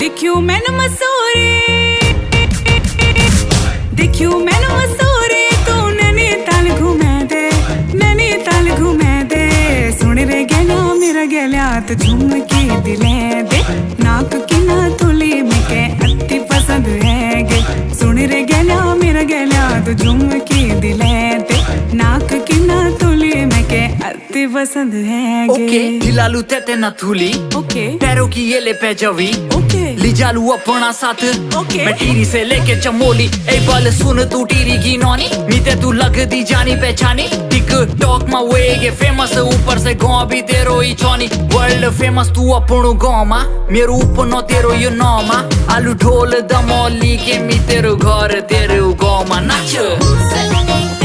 देखियो मैंने मसूरी, देखियो मैंने मसूरी, तू नैनीताल घूमे दे, नैनीताल घूमे दे। सुन रे गैला मेरा गैला तो झुमके दिले दे, नाक की ना तुली मिके अति पसंद है गे। सुन रे गैला मेरा गैला तो झुमके दिले दे, नाक की ना तुली मिके अति पसंद है गे। ओके हिलालू तेते ना थूली, ओके पैरों की ये ले पे जवी, ओके ली जालू अपना साथ। ओके। मैं टीरी से लेके चमोली, ए बल सुन तू टीरी की नौनी, मीते तू लग दी जानी पहचानी। टिक टॉक मा वेगे फेमस, ऊपर से गाँव भी तेरो ही चौनी। वर्ल्ड फेमस तू अपनो गाँव मा, मेरो उपनो तेरो यो नौमा। आलू ढोल दमोली के मी तेरो घर तेरो गाँव मा नाच।